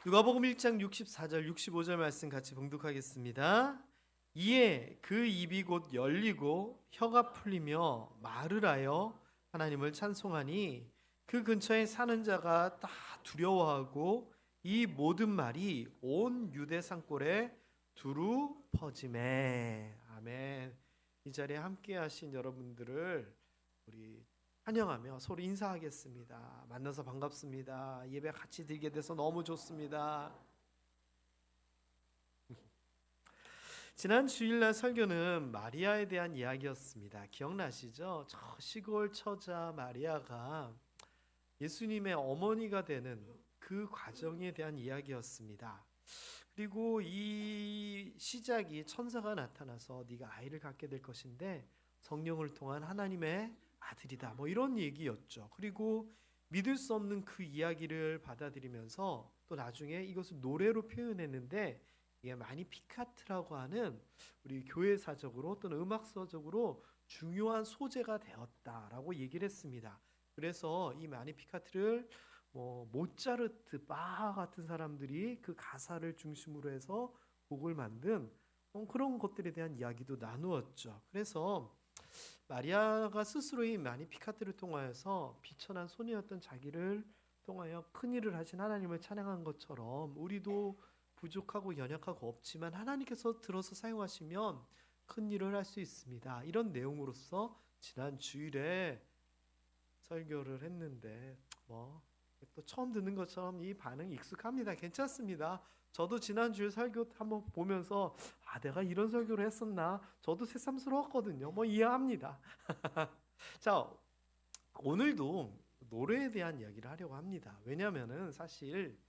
누가복음 1장 64절 65절 말씀 같이 봉독하겠습니다. 이에 그 입이 곧 열리고 혀가 풀리며 말을 하여 하나님을 찬송하니 그 근처에 사는 자가 다 두려워하고 이 모든 말이 온 유대 산골에 두루 퍼지매. 아멘. 이 자리에 함께 하신 여러분들을 우리 환영하며 서로 인사하겠습니다. 만나서 반갑습니다. 예배 같이 드리게 돼서 너무 좋습니다. 지난 주일날 설교는 마리아에 대한 이야기였습니다. 기억나시죠? 저 시골 처자 마리아가 예수님의 어머니가 되는 그 과정에 대한 이야기였습니다. 그리고 이 시작이 천사가 나타나서 네가 아이를 갖게 될 것인데 성령을 통한 하나님의 아들이다, 뭐 이런 얘기였죠. 그리고 믿을 수 없는 그 이야기를 받아들이면서 또 나중에 이것을 노래로 표현했는데 이게 마니피카트라고 하는 우리 교회사적으로 또는 음악서적으로 중요한 소재가 되었다라고 얘기를 했습니다. 그래서 이 마니피카트를 모차르트, 바하 같은 사람들이 그 가사를 중심으로 해서 곡을 만든 그런 것들에 대한 이야기도 나누었죠. 그래서 마리아가 스스로 이 마니피카트를 통하여서 비천한 소녀였던 자기를 통하여 큰 일을 하신 하나님을 찬양한 것처럼 우리도 부족하고 연약하고 없지만 하나님께서 들어서 사용하시면 큰 일을 할 수 있습니다. 이런 내용으로서 지난 주일에 설교를 했는데 또 처음 듣는 것처럼 이 반응이 익숙합니다. 괜찮습니다. 저도 지난주에 설교 한번 보면서 내가 이런 설교를 했었나? 저도 새삼스러웠거든요. 이해합니다. 자, 오늘도 노래에 대한 이야기를 하려고 합니다. 왜냐하면은 사실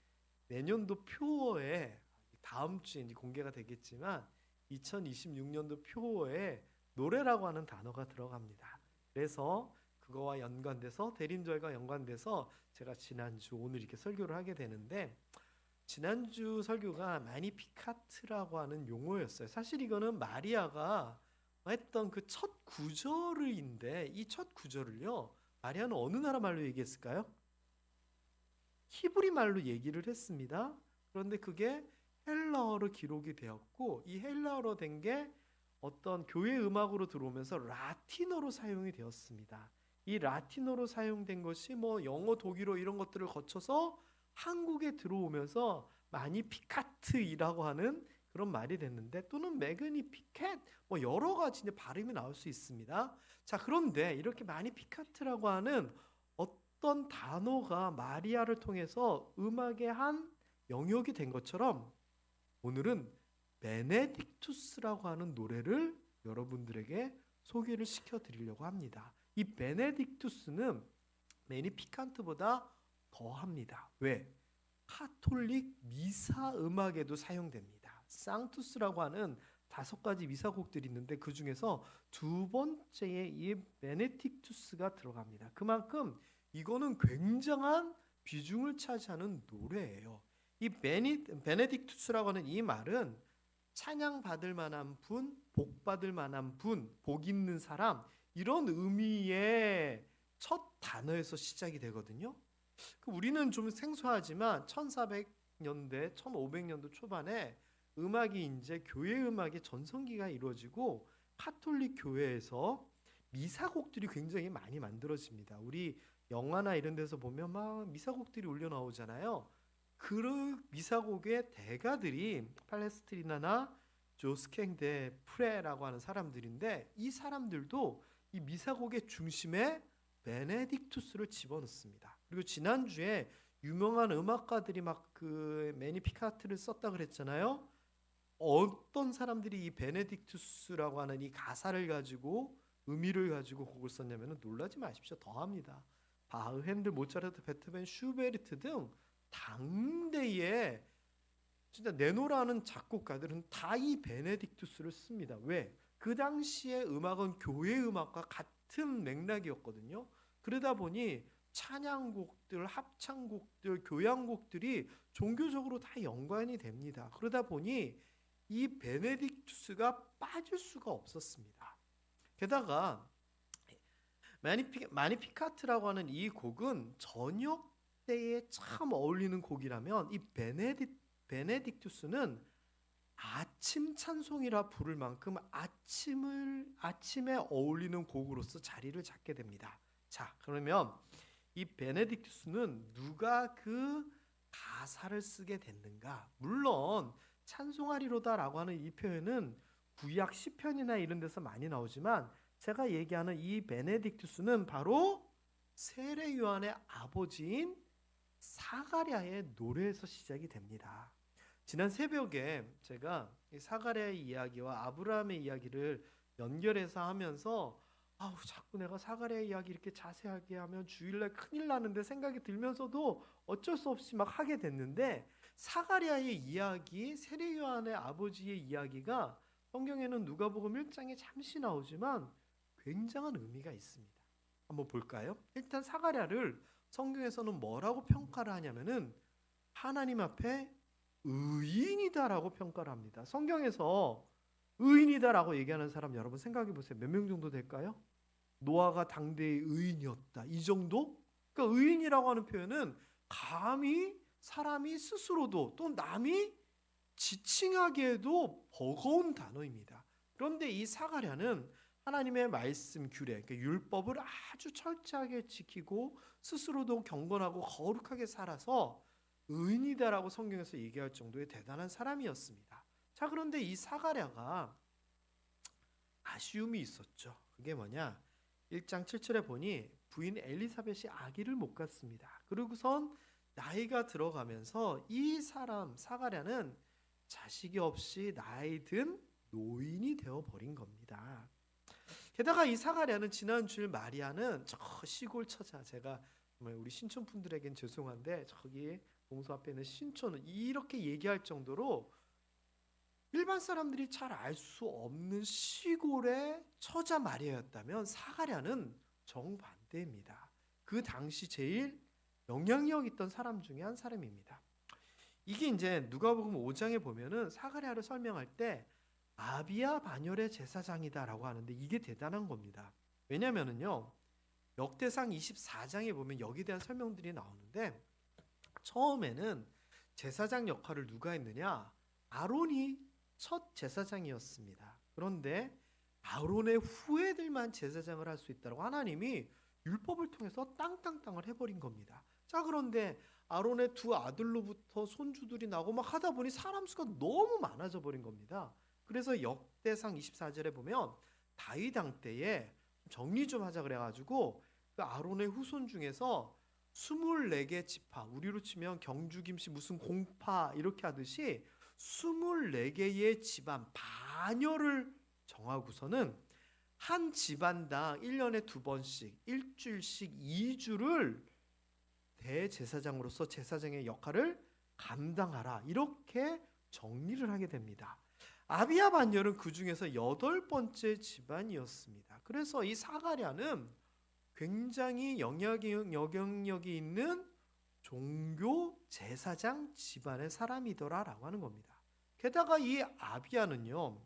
내년도 표어에 다음 주에 이제 공개가 되겠지만 2026년도 표어에 노래라고 하는 단어가 들어갑니다. 그래서 그거와 연관돼서 대림절과 연관돼서 제가 지난주 오늘 이렇게 설교를 하게 되는데 지난주 설교가 마니피카트라고 하는 용어였어요. 사실 이거는 마리아가 했던 그 첫 구절인데 이 첫 구절을요 마리아는 어느 나라 말로 얘기했을까요? 히브리 말로 얘기를 했습니다. 그런데 그게 헬라어로 기록이 되었고 이 헬라어로 된 게 어떤 교회 음악으로 들어오면서 라틴어로 사용이 되었습니다. 이 라틴어로 사용된 것이 영어, 독일어 이런 것들을 거쳐서 한국에 들어오면서 마니피카트이라고 하는 그런 말이 됐는데 또는 매그니피켓 여러 가지 이제 발음이 나올 수 있습니다. 자, 그런데 이렇게 마니피카트라고 하는 어떤 단어가 마리아를 통해서 음악의 한 영역이 된 것처럼 오늘은 베네딕투스라고 하는 노래를 여러분들에게 소개를 시켜드리려고 합니다. 이 베네딕투스는 매니피칸트보다 더합니다. 왜? 카톨릭 미사 음악에도 사용됩니다. 상투스라고 하는 5가지 미사곡들이 있는데 그 중에서 두 번째에 이 베네딕투스가 들어갑니다. 그만큼 이거는 굉장한 비중을 차지하는 노래예요. 이 베네딕투스라고 하는 이 말은 찬양받을 만한 분, 복 받을 만한 분, 복 있는 사람 이런 의미의 첫 단어에서 시작이 되거든요. 우리는 좀 생소하지만 1400년대, 1500년도 초반에 음악이 이제 교회 음악의 전성기가 이루어지고 카톨릭 교회에서 미사곡들이 굉장히 많이 만들어집니다. 우리 영화나 이런 데서 보면 막 미사곡들이 울려 나오잖아요. 그 미사곡의 대가들이 팔레스트리나나 조스캥 데 프레라고 하는 사람들인데 이 사람들도 이 미사곡의 중심에 베네딕투스를 집어넣습니다. 그리고 지난주에 유명한 음악가들이 막 그 매니피카트를 썼다 그랬잖아요. 어떤 사람들이 이 베네딕투스라고 하는 이 가사를 가지고 의미를 가지고 곡을 썼냐면 놀라지 마십시오. 더합니다. 바흐, 핸들, 모차르트, 베토벤, 슈베르트 등 당대의 진짜 내노라는 작곡가들은 다 이 베네딕투스를 씁니다. 왜? 그 당시의 음악은 교회 음악과 같은 맥락이었거든요. 그러다 보니 찬양곡들, 합창곡들, 교향곡들이 종교적으로 다 연관이 됩니다. 그러다 보니 이 베네딕투스가 빠질 수가 없었습니다. 게다가 마니피카트라고 하는 이 곡은 저녁 때에 참 어울리는 곡이라면 이 베네딕투스는 아침 찬송이라 부를 만큼 아침에 어울리는 곡으로서 자리를 잡게 됩니다. 자, 그러면 이 베네딕투스는 누가 그 가사를 쓰게 됐는가? 물론 찬송하리로다라고 하는 이 표현은 구약 시편이나 이런 데서 많이 나오지만 제가 얘기하는 이 베네딕투스는 바로 세례 요한의 아버지인 사가랴의 노래에서 시작이 됩니다. 지난 새벽에 제가 사가랴의 이야기와 아브라함의 이야기를 연결해서 하면서 자꾸 내가 사가랴의 이야기 이렇게 자세하게 하면 주일날 큰일 나는데 생각이 들면서도 어쩔 수 없이 막 하게 됐는데, 사가랴의 이야기, 세례 요한의 아버지의 이야기가 성경에는 누가복음 1장에 잠시 나오지만 굉장한 의미가 있습니다. 한번 볼까요? 일단 사가랴를 성경에서는 뭐라고 평가를 하냐면은 하나님 앞에 의인이다라고 평가를 합니다. 성경에서 의인이다라고 얘기하는 사람 여러분 생각해 보세요. 몇 명 정도 될까요? 노아가 당대의 의인이었다, 이 정도? 그러니까 의인이라고 하는 표현은 감히 사람이 스스로도 또 남이 지칭하기에도 버거운 단어입니다. 그런데 이 사가랴는 하나님의 말씀 규례, 그러니까 율법을 아주 철저하게 지키고 스스로도 경건하고 거룩하게 살아서 의인이다라고 성경에서 얘기할 정도의 대단한 사람이었습니다. 자, 그런데 이 사가랴가 아쉬움이 있었죠. 그게 뭐냐? 1장 7절에 보니 부인 엘리사벳이 아기를 못 갖습니다. 그리고선 나이가 들어가면서 이 사람 사가랴는 자식이 없이 나이 든 노인이 되어버린 겁니다. 게다가 이 사가랴는 지난 주일 마리아는 저 시골 처자, 제가 정말 우리 신촌 분들에겐 죄송한데 저기 동서 앞에 있는 신촌은 이렇게 얘기할 정도로 일반 사람들이 잘 알 수 없는 시골의 처자 마리아였다면 사가랴는 정반대입니다. 그 당시 제일 영향력 있던 사람 중에 한 사람입니다. 이게 이제 누가복음 5장에 보면은 사가랴를 설명할 때 아비야 반열의 제사장이다라고 하는데 이게 대단한 겁니다. 왜냐면은요, 역대상 24장에 보면 여기에 대한 설명들이 나오는데 처음에는 제사장 역할을 누가 했느냐? 아론이 첫 제사장이었습니다. 그런데 아론의 후예들만 제사장을 할 수 있다고 하나님이 율법을 통해서 땅땅땅을 해버린 겁니다. 자, 그런데 아론의 두 아들로부터 손주들이 나고 막 하다 보니 사람 수가 너무 많아져 버린 겁니다. 그래서 역대상 24절에 보면 다윗 왕 때에 정리 좀 하자 그래가지고 그 아론의 후손 중에서 24개 지파, 우리로 치면 경주김씨 무슨 공파 이렇게 하듯이 24개의 집안 반열을 정하고서는 한 집안당 1년에 2번씩 일주일씩 2주를 대제사장으로서 제사장의 역할을 감당하라, 이렇게 정리를 하게 됩니다. 아비야 반열은 그 중에서 8번째 집안이었습니다. 그래서 이 사가랴는 굉장히 영향력이 있는 종교 제사장 집안의 사람이더라라고 하는 겁니다. 게다가 이 아비야는요,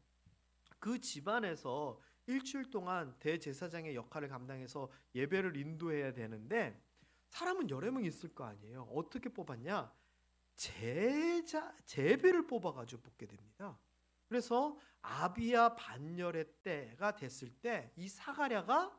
그 집안에서 일주일 동안 대제사장의 역할을 감당해서 예배를 인도해야 되는데 사람은 여러 명 있을 거 아니에요. 어떻게 뽑았냐? 제비를 뽑아가지고 뽑게 됩니다. 그래서 아비야 반열의 때가 됐을 때 이 사가랴가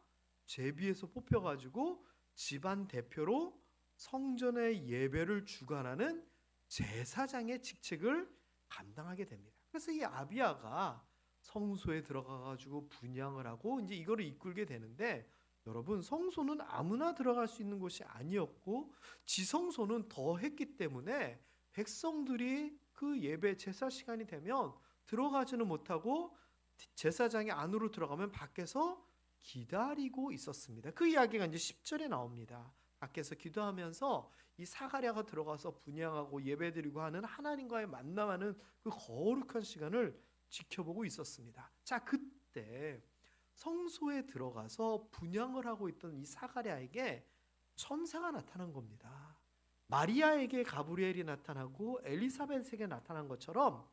제비에서 뽑혀가지고 집안 대표로 성전의 예배를 주관하는 제사장의 직책을 감당하게 됩니다. 그래서 이 아비야가 성소에 들어가가지고 분향을 하고 이제 이거를 이끌게 되는데, 여러분 성소는 아무나 들어갈 수 있는 곳이 아니었고 지성소는 더 했기 때문에 백성들이 그 예배 제사 시간이 되면 들어가지는 못하고 제사장이 안으로 들어가면 밖에서 기다리고 있었습니다. 그 이야기가 이제 10절에 나옵니다. 밖에서 기도하면서 이 사가랴가 들어가서 분향하고 예배드리고 하는 하나님과의 만남하는 그 거룩한 시간을 지켜보고 있었습니다. 자, 그때 성소에 들어가서 분향을 하고 있던 이 사가랴에게 천사가 나타난 겁니다. 마리아에게 가브리엘이 나타나고 엘리사벳에게 나타난 것처럼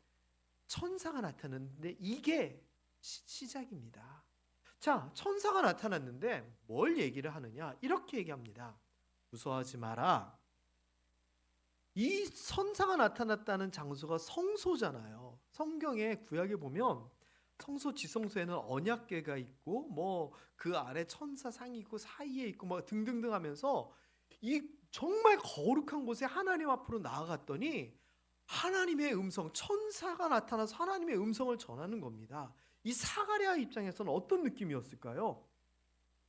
천사가 나타났는데 이게 시작입니다. 자, 천사가 나타났는데 뭘 얘기를 하느냐? 이렇게 얘기합니다. 무서워하지 마라. 이 천사가 나타났다는 장소가 성소잖아요. 성경에 구약에 보면 성소 지성소에는 언약궤가 있고 뭐 그 아래 천사상이 있고 사이에 있고 뭐 등등등 하면서 이 정말 거룩한 곳에 하나님 앞으로 나아갔더니 하나님의 음성, 천사가 나타나서 하나님의 음성을 전하는 겁니다. 이 사가랴 입장에서는 어떤 느낌이었을까요?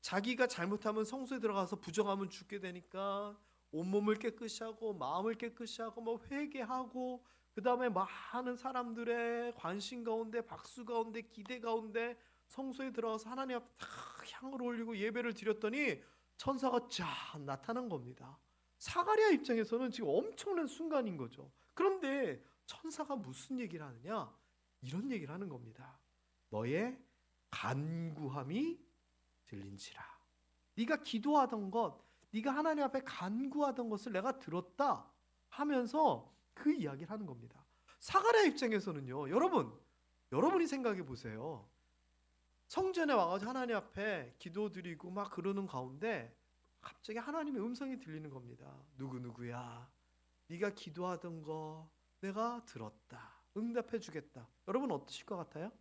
자기가 잘못하면 성소에 들어가서 부정하면 죽게 되니까 온몸을 깨끗이 하고 마음을 깨끗이 하고 뭐 회개하고 그 다음에 많은 사람들의 관심 가운데 박수 가운데 기대 가운데 성소에 들어가서 하나님 앞에 다 향을 올리고 예배를 드렸더니 천사가 쫙 나타난 겁니다. 사가랴 입장에서는 지금 엄청난 순간인 거죠. 그런데 천사가 무슨 얘기를 하느냐? 이런 얘기를 하는 겁니다. 너의 간구함이 들린지라. 네가 기도하던 것, 네가 하나님 앞에 간구하던 것을 내가 들었다 하면서 그 이야기를 하는 겁니다. 사가랴 입장에서는요, 여러분이 생각해 보세요. 성전에 와가지고 하나님 앞에 기도드리고 막 그러는 가운데 갑자기 하나님의 음성이 들리는 겁니다. 누구누구야, 네가 기도하던 거 내가 들었다, 응답해 주겠다. 여러분 어떠실 것 같아요?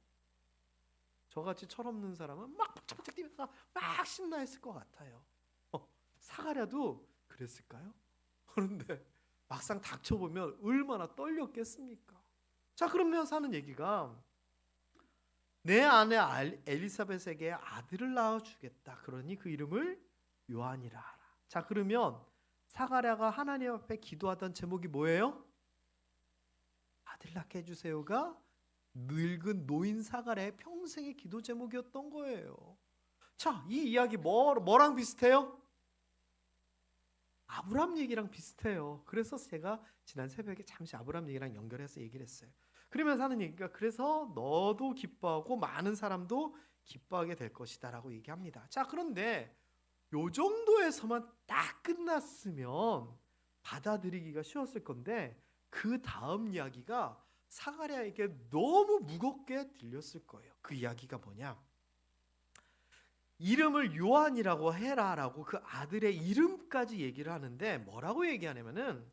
저같이 철없는 사람은 막 벅짝벅짝 뛰면서 막 신나했을 것 같아요. 사가랴도 그랬을까요? 그런데 막상 닥쳐보면 얼마나 떨렸겠습니까? 자, 그러면서 하는 얘기가 내 아내 엘리사벳에게 아들을 낳아주겠다. 그러니 그 이름을 요한이라 하라. 자, 그러면 사가랴가 하나님 앞에 기도하던 제목이 뭐예요? 아들 낳게 해주세요가 늙은 노인 사가랴의 평생의 기도 제목이었던 거예요. 자, 이 이야기 뭐랑 비슷해요? 아브람 얘기랑 비슷해요. 그래서 제가 지난 새벽에 잠시 아브람 얘기랑 연결해서 얘기를 했어요. 그러면서 하는 얘기가 그래서 너도 기뻐하고 많은 사람도 기뻐하게 될 것이다 라고 얘기합니다. 자, 그런데 요 정도에서만 딱 끝났으면 받아들이기가 쉬웠을 건데 그 다음 이야기가 사가랴에게 너무 무겁게 들렸을 거예요. 그 이야기가 뭐냐? 이름을 요한이라고 해라라고 그 아들의 이름까지 얘기를 하는데 뭐라고 얘기하냐면은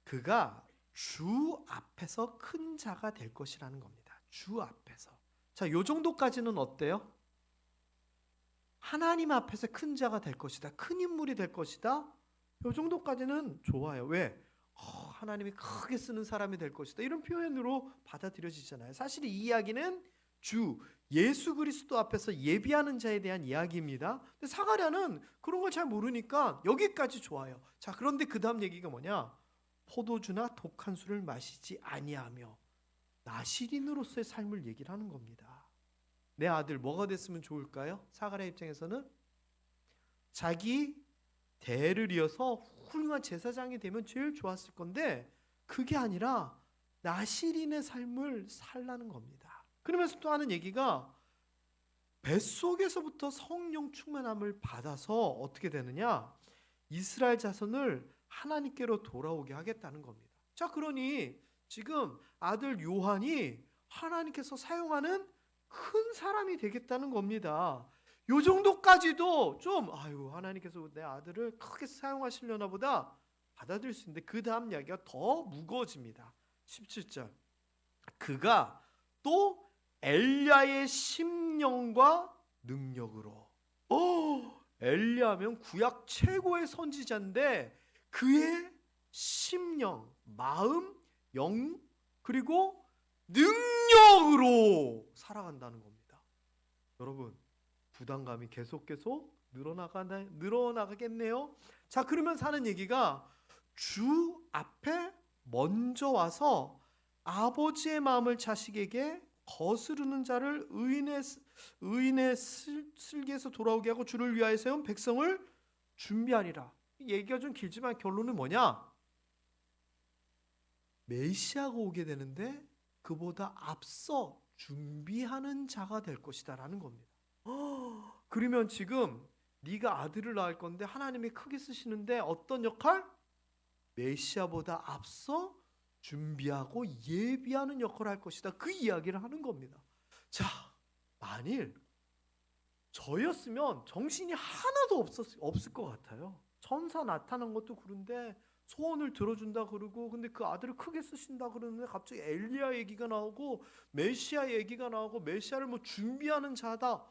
그가 주 앞에서 큰 자가 될 것이라는 겁니다. 주 앞에서. 자, 요 정도까지는 어때요? 하나님 앞에서 큰 자가 될 것이다. 큰 인물이 될 것이다. 요 정도까지는 좋아요. 왜? 하나님이 크게 쓰는 사람이 될 것이다. 이런 표현으로 받아들여지잖아요. 사실 이 이야기는 주 예수 그리스도 앞에서 예비하는 자에 대한 이야기입니다. 근데 사가랴는 그런 걸 잘 모르니까 여기까지 좋아요. 자, 그런데 그 다음 얘기가 뭐냐? 포도주나 독한 술을 마시지 아니하며 나시린으로서의 삶을 얘기를 하는 겁니다. 내 아들 뭐가 됐으면 좋을까요? 사가랴 입장에서는 자기 대를 이어서 훌륭한 제사장이 되면 제일 좋았을 건데 그게 아니라 나시린의 삶을 살라는 겁니다. 그러면서 또 하는 얘기가 뱃속에서부터 성령 충만함을 받아서 어떻게 되느냐? 이스라엘 자손을 하나님께로 돌아오게 하겠다는 겁니다. 자, 그러니 지금 아들 요한이 하나님께서 사용하는 큰 사람이 되겠다는 겁니다. 요 정도까지도 좀 하나님께서 내 아들을 크게 사용하시려나 보다 받아들일 수 있는데 그 다음 이야기가 더 무거워집니다. 17절 그가 또 엘리야의 심령과 능력으로 엘리야면 구약 최고의 선지자인데 그의 심령, 마음, 영 그리고 능력으로 살아간다는 겁니다. 여러분 부담감이 계속 늘어나가겠네요. 자, 그러면서 하는 얘기가 주 앞에 먼저 와서 아버지의 마음을 자식에게 거스르는 자를 의인의 슬기에서 돌아오게 하고 주를 위하여 세운 백성을 준비하리라. 얘기가 좀 길지만 결론은 뭐냐? 메시아가 오게 되는데 그보다 앞서 준비하는 자가 될 것이다 라는 겁니다. 그러면 지금 네가 아들을 낳을 건데 하나님이 크게 쓰시는데 어떤 역할? 메시아보다 앞서 준비하고 예비하는 역할을 할 것이다. 그 이야기를 하는 겁니다. 자, 만일 저였으면 정신이 하나도 없을 것 같아요. 천사 나타난 것도 그런데 소원을 들어준다 그러고, 근데 그 아들을 크게 쓰신다 그러는데 갑자기 엘리야 얘기가 나오고 메시아 얘기가 나오고 메시아를 뭐 준비하는 자다.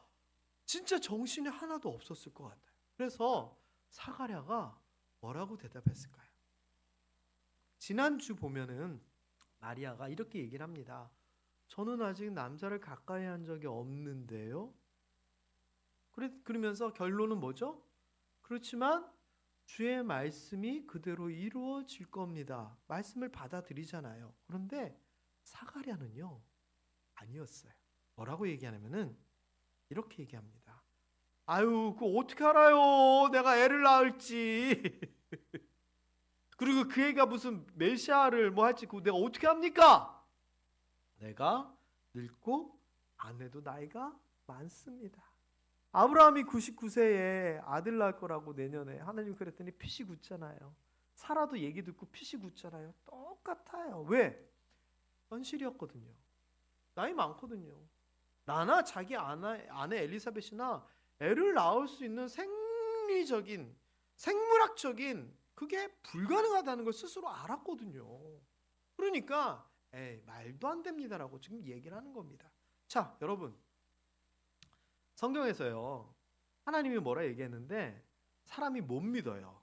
진짜 정신이 하나도 없었을 것 같아요. 그래서 사가랴가 뭐라고 대답했을까요? 지난주 보면은 마리아가 이렇게 얘기를 합니다. 저는 아직 남자를 가까이 한 적이 없는데요. 그러면서 결론은 뭐죠? 그렇지만 주의 말씀이 그대로 이루어질 겁니다. 말씀을 받아들이잖아요. 그런데 사가랴는요, 아니었어요. 뭐라고 얘기하냐면은 이렇게 얘기합니다. 아유, 그거 어떻게 알아요? 내가 애를 낳을지. 그리고 그 애가 무슨 메시아를 뭐 할지 그거 내가 어떻게 합니까? 내가 늙고 아내도 나이가 많습니다. 아브라함이 99세에 아들 낳을 거라고 내년에 하나님 그랬더니 피시 굳잖아요. 사라도 얘기 듣고 피시 굳잖아요. 똑같아요. 왜? 현실이었거든요. 나이 많거든요. 나나 자기 아내 엘리사벳이나 애를 낳을 수 있는 생리적인 생물학적인 그게 불가능하다는 걸 스스로 알았거든요. 그러니까 말도 안 됩니다라고 지금 얘기를 하는 겁니다. 자, 여러분, 성경에서요, 하나님이 뭐라 얘기했는데 사람이 못 믿어요.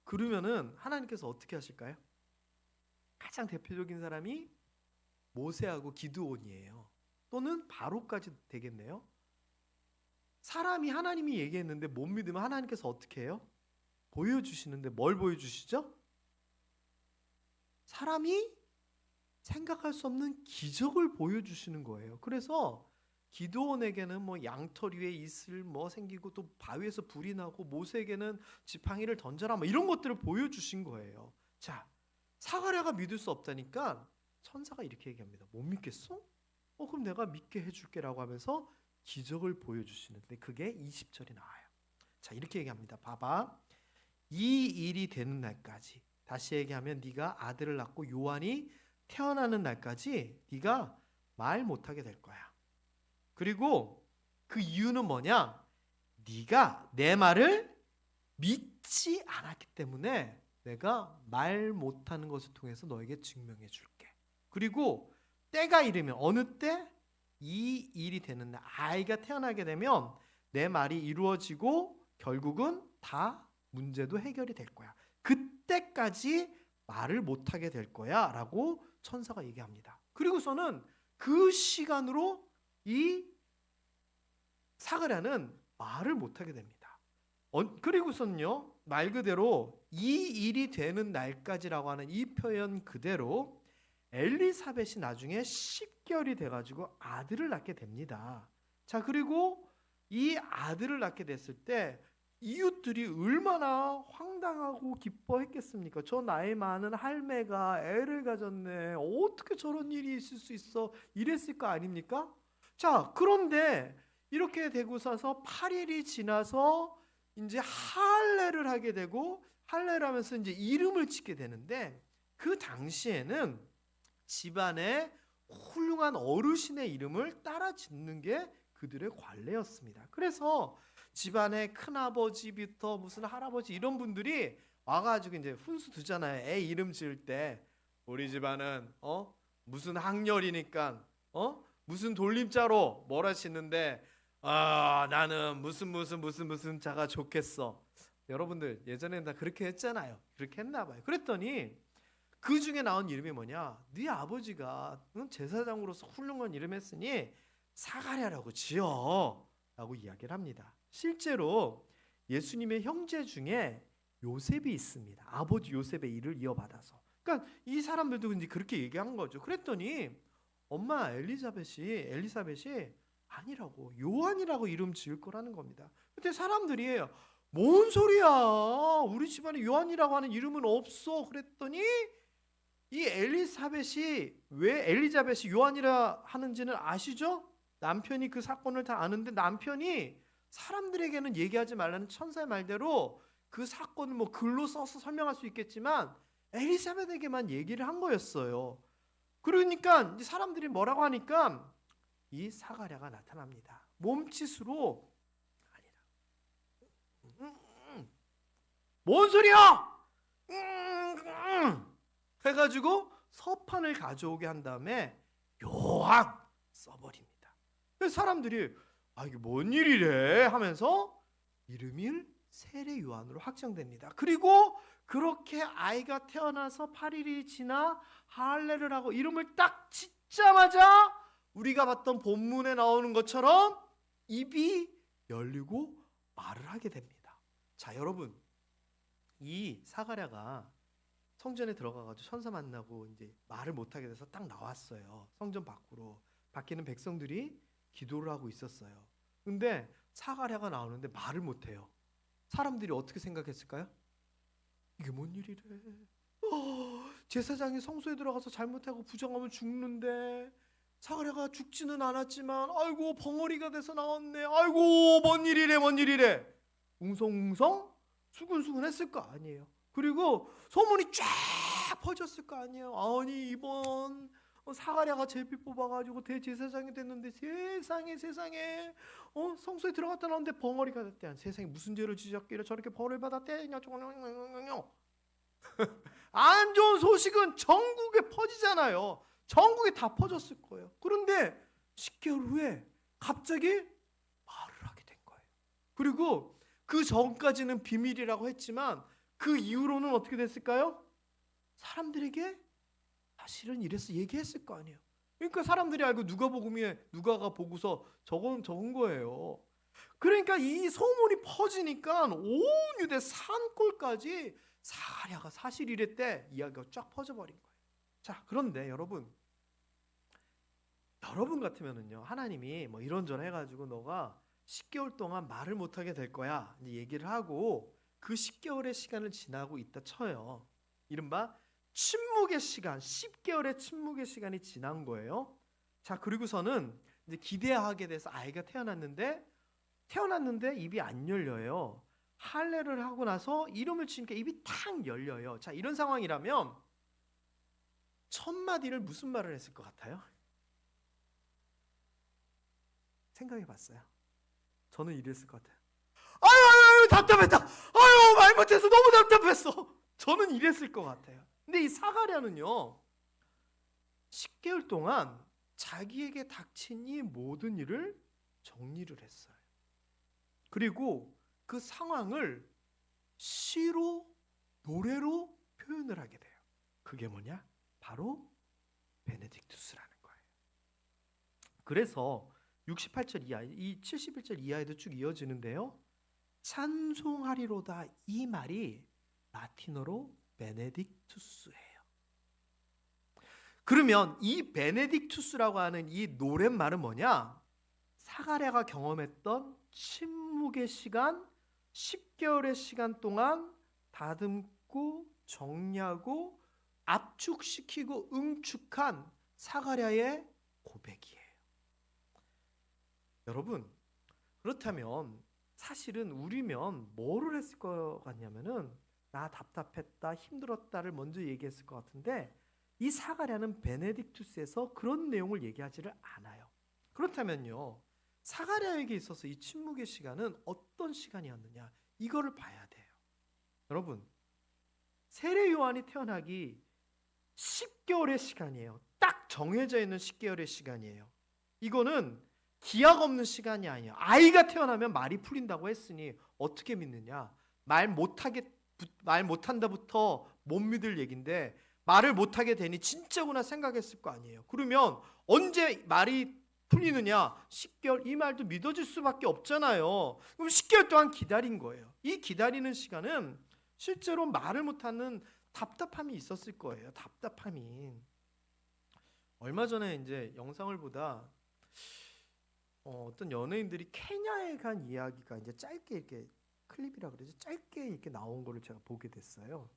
그러면은 하나님께서 어떻게 하실까요? 가장 대표적인 사람이 모세하고 기드온이에요. 또는 바로까지 되겠네요. 사람이 하나님이 얘기했는데 못 믿으면 하나님께서 어떻게 해요? 보여주시는데 뭘 보여주시죠? 사람이 생각할 수 없는 기적을 보여주시는 거예요. 그래서 기드온에게는 뭐 양털 위에 이슬 뭐 생기고 또 바위에서 불이 나고 모세에게는 지팡이를 던져라 뭐 이런 것들을 보여주신 거예요. 자, 사가랴가 믿을 수 없다니까 천사가 이렇게 얘기합니다. 못 믿겠어? 그럼 내가 믿게 해줄게라고 하면서 기적을 보여주시는데 그게 20절이 나와요. 자, 이렇게 얘기합니다. 봐봐. 이 일이 되는 날까지, 다시 얘기하면 네가 아들을 낳고 요한이 태어나는 날까지 네가 말 못하게 될 거야. 그리고 그 이유는 뭐냐? 네가 내 말을 믿지 않았기 때문에 내가 말 못하는 것을 통해서 너에게 증명해 줄게. 그리고 때가 이르면, 어느 때? 이 일이 되는 날, 아이가 태어나게 되면 내 말이 이루어지고 결국은 다 문제도 해결이 될 거야. 그때까지 말을 못하게 될 거야 라고 천사가 얘기합니다. 그리고서는 그 시간으로 이 사가랴는 말을 못하게 됩니다. 그리고서는요, 말 그대로 이 일이 되는 날까지라고 하는 이 표현 그대로 엘리사벳이 나중에 10개월이 돼가지고 아들을 낳게 됩니다. 자, 그리고 이 아들을 낳게 됐을 때 이웃들이 얼마나 황당하고 기뻐했겠습니까? 저 나이 많은 할매가 애를 가졌네. 어떻게 저런 일이 있을 수 있어? 이랬을 거 아닙니까? 자, 그런데 이렇게 되고서서 8일이 지나서 이제 할례를 하게 되고, 할례를 하면서 이제 이름을 짓게 되는데, 그 당시에는 집안에 훌륭한 어르신의 이름을 따라 짓는 게 그들의 관례였습니다. 그래서 집안의 큰아버지부터 무슨 할아버지 이런 분들이 와가지고 이제 훈수 두잖아요. 애 이름 지을 때 우리 집안은 무슨 학렬이니까 무슨 돌림자로 뭐라 짓는데 나는 무슨 자가 좋겠어. 여러분들 예전에는 다 그렇게 했잖아요. 그렇게 했나 봐요. 그랬더니 그 중에 나온 이름이 뭐냐? 네 아버지가 제사장으로서 훌륭한 이름 했으니 사가랴라고 지어 라고 이야기를 합니다. 실제로 예수님의 형제 중에 요셉이 있습니다. 아버지 요셉의 일을 이어받아서. 그러니까 이 사람들도 이제 그렇게 얘기한 거죠. 그랬더니 엄마 엘리사벳이 아니라고, 요한이라고 이름 지을 거라는 겁니다. 그때 사람들이 뭔 소리야? 우리 집안에 요한이라고 하는 이름은 없어. 그랬더니 이 왜 엘리자벳이 요한이라 하는지는 아시죠? 남편이 그 사건을 다 아는데 남편이 사람들에게는 얘기하지 말라는 천사의 말대로 그 사건을 뭐 글로 써서 설명할 수 있겠지만 엘리사벳에게만 얘기를 한 거였어요. 그러니까 사람들이 뭐라고 하니까 이 사가랴가 나타납니다. 몸짓으로 아니다. 뭔 소리야? 해가지고 서판을 가져오게 한 다음에 요한 써버립니다. 그래서 사람들이 이게 뭔 일이래 하면서 이름이 세례 요한으로 확정됩니다. 그리고 그렇게 아이가 태어나서 8일이 지나 할례를 하고 이름을 딱 짓자마자 우리가 봤던 본문에 나오는 것처럼 입이 열리고 말을 하게 됩니다. 자, 여러분, 이 사가랴가 성전에 들어가가지고 천사 만나고 이제 말을 못하게 돼서 딱 나왔어요. 성전 밖으로. 밖에는 백성들이 기도를 하고 있었어요. 근데 사가랴가 나오는데 말을 못해요. 사람들이 어떻게 생각했을까요? 이게 뭔 일이래? 제사장이 성소에 들어가서 잘못하고 부정하면 죽는데 사가랴가 죽지는 않았지만 아이고 벙어리가 돼서 나왔네. 아이고 뭔 일이래. 웅성웅성 수근수근 했을 거 아니에요. 그리고 소문이 쫙 퍼졌을 거 아니에요. 아니 이번 사가랴가 제비 뽑아가지고 대제사장이 됐는데 세상에 성소에 들어갔다 나오는데 벙어리가 됐대. 세상에 무슨 죄를 지었길래 저렇게 벌을 받았대. 안 좋은 소식은 전국에 퍼지잖아요. 전국에 다 퍼졌을 거예요. 그런데 10개월 후에 갑자기 말을 하게 된 거예요. 그리고 그 전까지는 비밀이라고 했지만 그 이후로는 어떻게 됐을까요? 사람들에게 사실은 이래서 얘기했을 거 아니에요. 그러니까 사람들이 알고 누가가 보고서 적은 거예요. 그러니까 이 소문이 퍼지니까 온 유대 산골까지 사가랴가 사실 이랬대 이야기가 쫙 퍼져버린 거예요. 자, 그런데 여러분 같으면은요, 하나님이 뭐 이런저런 해가지고 너가 10개월 동안 말을 못하게 될 거야 이제 얘기를 하고 그 10개월의 시간을 지나고 있다 쳐요. 이른바 침묵의 시간, 10개월의 침묵의 시간이 지난 거예요. 자, 그리고서는 이제 기대하게 돼서 아이가 태어났는데 입이 안 열려요. 할례를 하고 나서 이름을 지니까 입이 탁 열려요. 자, 이런 상황이라면 첫 마디를 무슨 말을 했을 것 같아요? 생각해 봤어요. 저는 이랬을 것 같아요. 아유 답답했다. 아유 말 못해서 너무 답답했어. 저는 이랬을 것 같아요. 근데 이 사가랴는요 10개월 동안 자기에게 닥친 이 모든 일을 정리를 했어요. 그리고 그 상황을 시로 노래로 표현을 하게 돼요. 그게 뭐냐? 바로 베네딕투스라는 거예요. 그래서 68절 이하, 이 71절 이하에도 쭉 이어지는데요. 찬송하리로다 이 말이 라틴어로 베네딕투스예요. 그러면 이 베네딕투스라고 하는 이 노랫말은 뭐냐? 사가랴가 경험했던 침묵의 시간, 10개월의 시간 동안 다듬고 정리하고 압축시키고 응축한 사가랴의 고백이에요. 여러분, 그렇다면 사실은 우리면 뭐를 했을 것 같냐면은 나 답답했다, 힘들었다를 먼저 얘기했을 것 같은데 이 사가랴는 베네딕투스에서 그런 내용을 얘기하지를 않아요. 그렇다면요, 사가랴에게 있어서 이 침묵의 시간은 어떤 시간이었느냐, 이거를 봐야 돼요. 여러분, 세례 요한이 태어나기 10개월의 시간이에요. 딱 정해져 있는 10개월의 시간이에요. 이거는 기약 없는 시간이 아니에요. 아이가 태어나면 말이 풀린다고 했으니 어떻게 믿느냐? 말 못한다부터 못 믿을 얘기인데 말을 못하게 되니 진짜구나 생각했을 거 아니에요. 그러면 언제 말이 풀리느냐? 10개월, 이 말도 믿어질 수밖에 없잖아요. 그럼 10개월 동안 기다린 거예요. 이 기다리는 시간은 실제로 말을 못하는 답답함이 있었을 거예요. 답답함이. 얼마 전에 이제 영상을 보다 어떤 연예인들이 케냐에 간 이야기가 이제 짧게 이렇게 클립이라 그러죠. 짧게 이렇게 나온 거를 제가 보게 됐어요.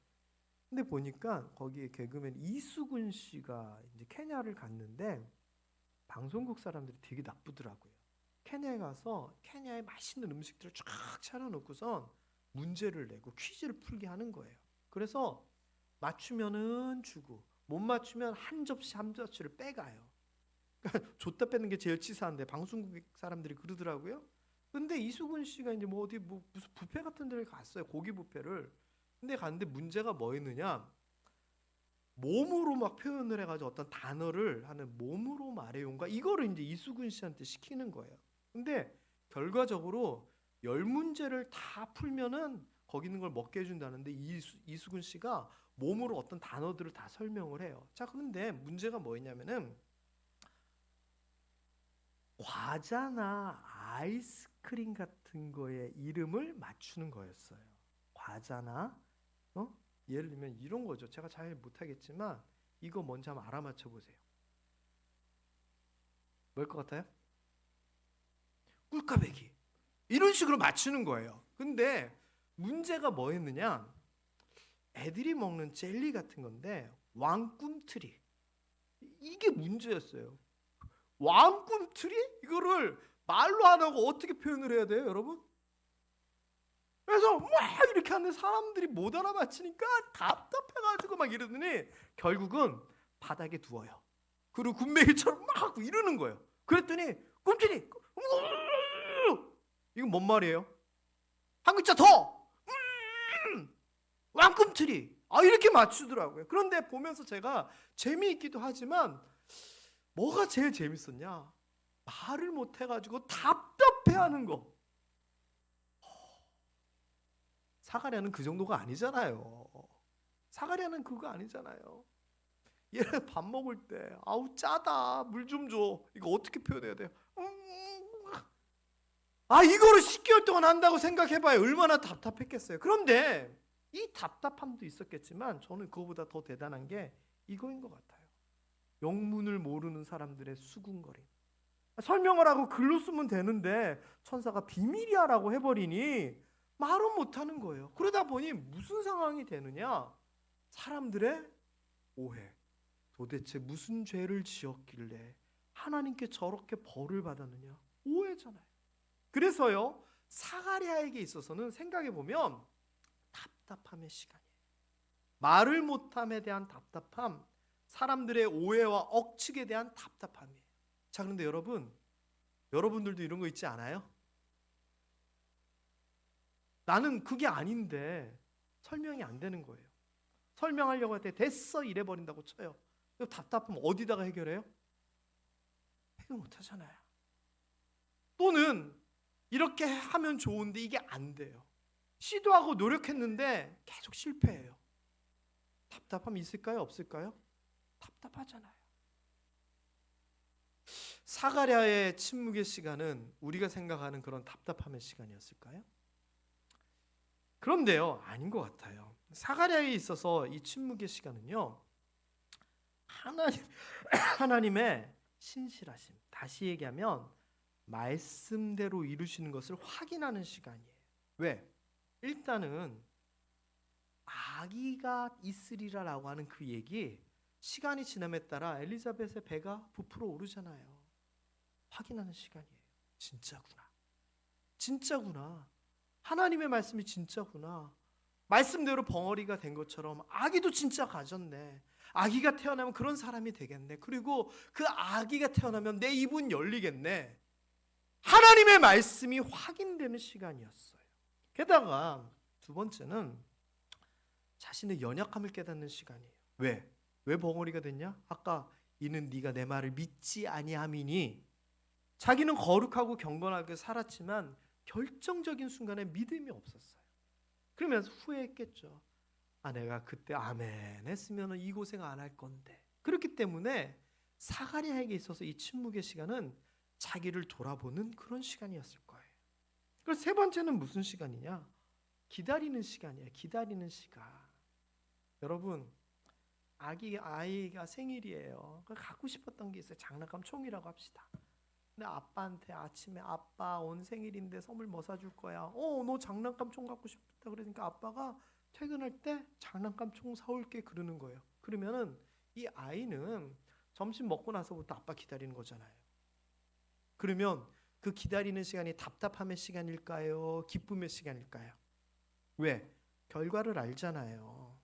근데 보니까 거기에 개그맨 이수근 씨가 이제 케냐를 갔는데 방송국 사람들이 되게 나쁘더라고요. 케냐에 가서 케냐의 맛있는 음식들을 쫙 차려놓고선 문제를 내고 퀴즈를 풀게 하는 거예요. 그래서 맞추면은 주고 못 맞추면 한 접시를 빼가요. 그러니까 줬다 뺏는 게 제일 치사한데 방송국 사람들이 그러더라고요. 근데 이수근 씨가 이제 무슨 뷔페 같은 데를 갔어요. 고기 뷔페를. 근데 갔는데 문제가 뭐였느냐? 몸으로 막 표현을 해가지고 어떤 단어를 하는 몸으로 말해용가 이거를 이제 이수근 씨한테 시키는 거예요. 근데 결과적으로 10문제를 다 풀면은 거기 있는 걸 먹게 해준다는데 이수근 씨가 몸으로 어떤 단어들을 다 설명을 해요. 자, 그런데 문제가 뭐였냐면은 과자나 아이스크림 같은 거에 이름을 맞추는 거였어요. 과자나 예를 들면 이런 거죠. 제가 잘 못하겠지만 이거 먼저 한번 알아맞혀 보세요. 뭘 것 같아요? 꿀까베기. 이런 식으로 맞추는 거예요. 근데 문제가 뭐였느냐? 애들이 먹는 젤리 같은 건데 왕꿈트리. 이게 문제였어요. 왕꿈트리? 이거를 말로 안 하고 어떻게 표현을 해야 돼요, 여러분? 그래서 막 이렇게 하는데 사람들이 못 알아맞히니까 답답해가지고 막 이러더니 결국은 바닥에 누워요. 그리고 군뱅이처럼 막 하고 이러는 거예요. 그랬더니 꿈틀이 이건 뭔 말이에요? 한 글자 더 왕꿈틀이 이렇게 맞추더라고요. 그런데 보면서 제가 재미있기도 하지만 뭐가 제일 재밌었냐? 말을 못 해가지고 답답해하는 거. 사가랴는 그 정도가 아니잖아요. 사가랴는 그거 아니잖아요. 얘는 밥 먹을 때 아우 짜다 물 좀 줘. 이거 어떻게 표현해야 돼요? 이거를 10개월 동안 한다고 생각해봐요. 얼마나 답답했겠어요. 그런데 이 답답함도 있었겠지만 저는 그거보다 더 대단한 게 이거인 것 같아요. 영문을 모르는 사람들의 수군거림. 설명을 하고 글로 쓰면 되는데 천사가 비밀이야라고 해버리니 말은 못하는 거예요. 그러다 보니 무슨 상황이 되느냐? 사람들의 오해. 도대체 무슨 죄를 지었길래 하나님께 저렇게 벌을 받았느냐? 오해잖아요. 그래서요, 사가랴에게 있어서는 생각해보면 답답함의 시간이에요. 말을 못함에 대한 답답함, 사람들의 오해와 억측에 대한 답답함이에요. 자, 그런데 여러분들도 이런 거 있지 않아요? 나는 그게 아닌데 설명이 안 되는 거예요. 설명하려고 할 때 됐어 이래버린다고 쳐요. 답답하면 어디다가 해결해요? 해결 못 하잖아요. 또는 이렇게 하면 좋은데 이게 안 돼요. 시도하고 노력했는데 계속 실패해요. 답답함이 있을까요? 없을까요? 답답하잖아요. 사가랴의 침묵의 시간은 우리가 생각하는 그런 답답함의 시간이었을까요? 그런데요, 아닌 것 같아요. 사가랴에 있어서 이 침묵의 시간은요, 하나님의 신실하심, 다시 얘기하면 말씀대로 이루시는 것을 확인하는 시간이에요. 왜? 일단은 아기가 있으리라라고 하는 그 얘기, 시간이 지남에 따라 엘리자벳의 배가 부풀어 오르잖아요. 확인하는 시간이에요. 진짜구나. 진짜구나. 하나님의 말씀이 진짜구나. 말씀대로 벙어리가 된 것처럼 아기도 진짜 가졌네. 아기가 태어나면 그런 사람이 되겠네. 그리고 그 아기가 태어나면 내 입은 열리겠네. 하나님의 말씀이 확인되는 시간이었어요. 게다가 두 번째는 자신의 연약함을 깨닫는 시간이에요. 왜? 왜 벙어리가 됐냐? 아까 이는 네가 내 말을 믿지 아니함이니, 자기는 거룩하고 경건하게 살았지만 결정적인 순간에 믿음이 없었어요. 그러면서 후회했겠죠. 내가 그때 아멘 했으면 이 고생 안 할 건데. 그렇기 때문에 사가랴에게 있어서 이 침묵의 시간은 자기를 돌아보는 그런 시간이었을 거예요. 그리고 세 번째는 무슨 시간이냐? 기다리는 시간이에요. 기다리는 시간. 여러분, 아이가 생일이에요. 갖고 싶었던 게 있어요. 장난감 총이라고 합시다. 근데 아빠한테 아침에 아빠 온 생일인데 선물 뭐 사줄 거야? 너 장난감 총 갖고 싶다 그러니까 아빠가 퇴근할 때 장난감 총 사올게 그러는 거예요. 그러면은 이 아이는 점심 먹고 나서부터 아빠 기다리는 거잖아요. 그러면 그 기다리는 시간이 답답함의 시간일까요? 기쁨의 시간일까요? 왜? 결과를 알잖아요.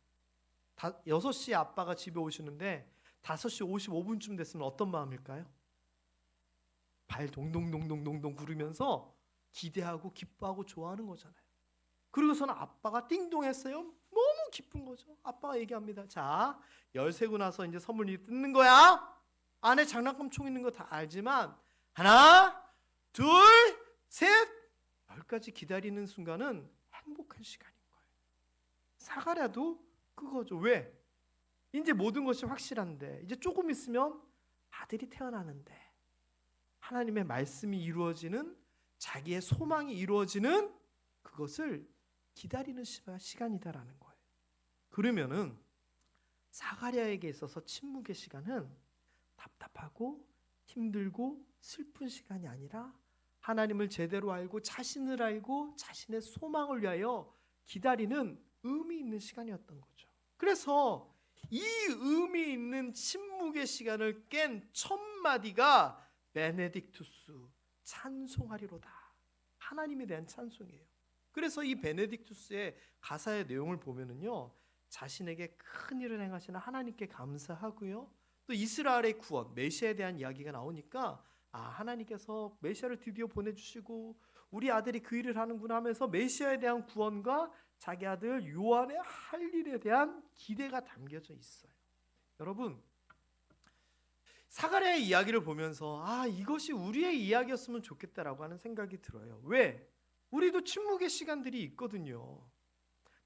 6시에 아빠가 집에 오시는데 5시 55분쯤 됐으면 어떤 마음일까요? 발 동동동동동동 구르면서 기대하고 기뻐하고 좋아하는 거잖아요. 그리고서는 아빠가 띵동했어요. 너무 기쁜 거죠. 아빠가 얘기합니다. 자, 열 세고 나서 이제 선물이 뜯는 거야. 안에 장난감 총 있는 거 다 알지만 하나, 둘, 셋, 열까지 기다리는 순간은 행복한 시간인 거예요. 사가랴도 그거죠. 왜? 이제 모든 것이 확실한데 이제 조금 있으면 아들이 태어나는데 하나님의 말씀이 이루어지는, 자기의 소망이 이루어지는 그것을 기다리는 시간이다라는 거예요. 그러면은 사가랴에게 있어서 침묵의 시간은 답답하고 힘들고 슬픈 시간이 아니라 하나님을 제대로 알고 자신을 알고 자신의 소망을 위하여 기다리는 의미 있는 시간이었던 거죠. 그래서 이 의미 있는 침묵의 시간을 깬 첫 마디가 베네딕투스, 찬송하리로다. 하나님에 대한 찬송이에요. 그래서 이 베네딕투스의 가사의 내용을 보면은요, 자신에게 큰 일을 행하시는 하나님께 감사하고요, 또 이스라엘의 구원, 메시아에 대한 이야기가 나오니까 하나님께서 메시아를 드디어 보내주시고 우리 아들이 그 일을 하는구나 하면서 메시아에 대한 구원과 자기 아들 요한의 할 일에 대한 기대가 담겨져 있어요. 여러분, 사가랴의 이야기를 보면서 이것이 우리의 이야기였으면 좋겠다라고 하는 생각이 들어요. 왜? 우리도 침묵의 시간들이 있거든요.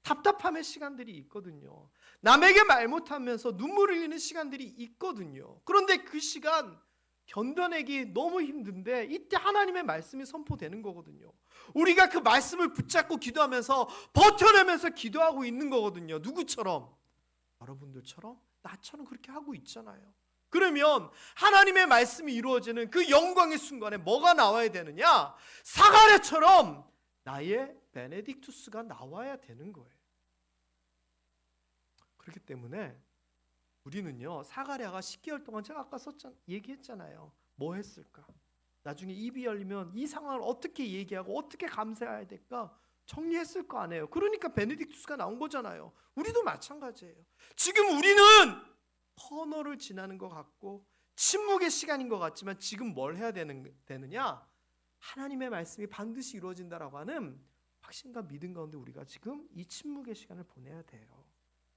답답함의 시간들이 있거든요. 남에게 말 못하면서 눈물 흘리는 시간들이 있거든요. 그런데 그 시간 견뎌내기 너무 힘든데 이때 하나님의 말씀이 선포되는 거거든요. 우리가 그 말씀을 붙잡고 기도하면서 버텨내면서 기도하고 있는 거거든요. 누구처럼? 여러분들처럼, 나처럼 그렇게 하고 있잖아요. 그러면 하나님의 말씀이 이루어지는 그 영광의 순간에 뭐가 나와야 되느냐? 사가랴처럼 나의 베네딕투스가 나와야 되는 거예요. 그렇기 때문에 우리는요, 사가랴가 10개월 동안 제가 아까 얘기했잖아요. 뭐 했을까? 나중에 입이 열리면 이 상황을 어떻게 얘기하고 어떻게 감사해야 될까? 정리했을 거 아니에요. 그러니까 베네딕투스가 나온 거잖아요. 우리도 마찬가지예요. 지금 우리는 터널을 지나는 것 같고 침묵의 시간인 것 같지만 지금 뭘 해야 되느냐? 하나님의 말씀이 반드시 이루어진다라고 하는 확신과 믿음 가운데 우리가 지금 이 침묵의 시간을 보내야 돼요.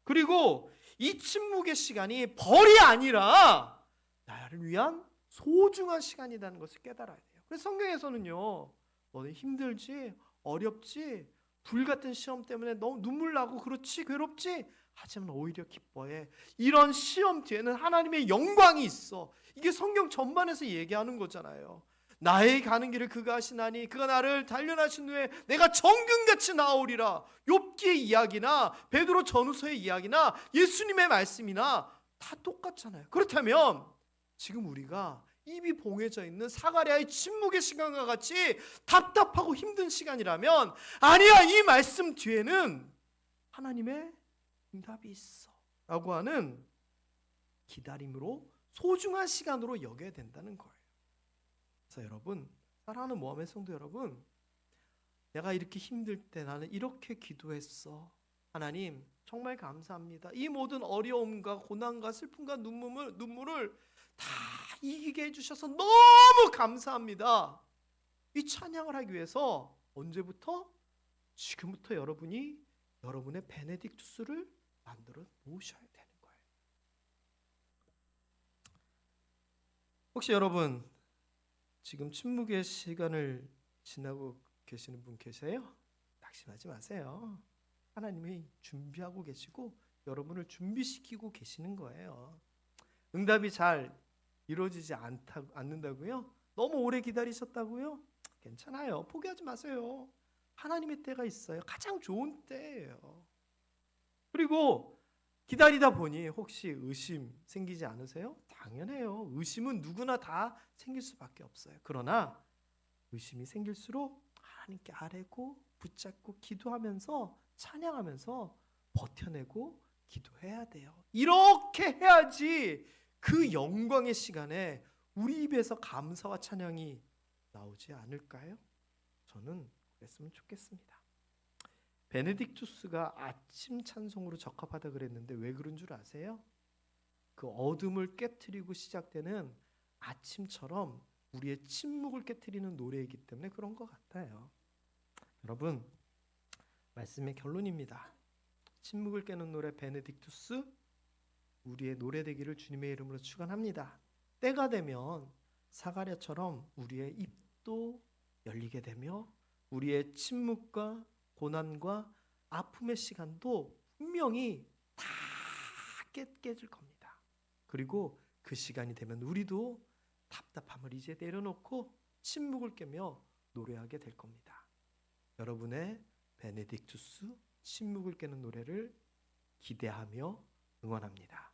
그리고 이 침묵의 시간이 벌이 아니라 나를 위한 소중한 시간이라는 것을 깨달아야 돼요. 그래서 성경에서는요, 너는 힘들지, 어렵지, 불같은 시험 때문에 너무 눈물 나고 그렇지, 괴롭지, 하지만 오히려 기뻐해. 이런 시험 뒤에는 하나님의 영광이 있어. 이게 성경 전반에서 얘기하는 거잖아요. 나의 가는 길을 그가 하시나니 그가 나를 단련하신 후에 내가 정금같이 나오리라. 욥기의 이야기나 베드로 전후서의 이야기나 예수님의 말씀이나 다 똑같잖아요. 그렇다면 지금 우리가 입이 봉해져 있는 사가랴의 침묵의 시간과 같이 답답하고 힘든 시간이라면 아니야, 이 말씀 뒤에는 하나님의 응답이 있어 라고 하는 기다림으로 소중한 시간으로 여겨야 된다는 거예요. 그래서 여러분, 사랑하는 모함의 성도 여러분, 내가 이렇게 힘들 때 나는 이렇게 기도했어. 하나님 정말 감사합니다. 이 모든 어려움과 고난과 슬픔과 눈물을 다 이기게 해주셔서 너무 감사합니다. 이 찬양을 하기 위해서 언제부터? 지금부터 여러분이 여러분의 베네딕투스를 만들어 놓으셔야 되는 거예요. 혹시 여러분 지금 침묵의 시간을 지나고 계시는 분 계세요? 낙심하지 마세요. 하나님이 준비하고 계시고 여러분을 준비시키고 계시는 거예요. 응답이 잘 이루어지지 않는다고요? 너무 오래 기다리셨다고요? 괜찮아요. 포기하지 마세요. 하나님의 때가 있어요. 가장 좋은 때예요. 그리고 기다리다 보니 혹시 의심 생기지 않으세요? 당연해요. 의심은 누구나 다 생길 수밖에 없어요. 그러나 의심이 생길수록 하나님께 아뢰고 붙잡고 기도하면서 찬양하면서 버텨내고 기도해야 돼요. 이렇게 해야지 그 영광의 시간에 우리 입에서 감사와 찬양이 나오지 않을까요? 저는 그랬으면 좋겠습니다. 베네딕투스가 아침 찬송으로 적합하다 그랬는데 왜 그런 줄 아세요? 그 어둠을 깨트리고 시작되는 아침처럼 우리의 침묵을 깨트리는 노래이기 때문에 그런 것 같아요. 여러분, 말씀의 결론입니다. 침묵을 깨는 노래 베네딕투스 우리의 노래 되기를 주님의 이름으로 축원합니다. 때가 되면 사가랴처럼 우리의 입도 열리게 되며 우리의 침묵과 고난과 아픔의 시간도 분명히 다 깨질 겁니다. 그리고 그 시간이 되면 우리도 답답함을 이제 내려놓고 침묵을 깨며 노래하게 될 겁니다. 여러분의 베네딕투스 침묵을 깨는 노래를 기대하며 응원합니다.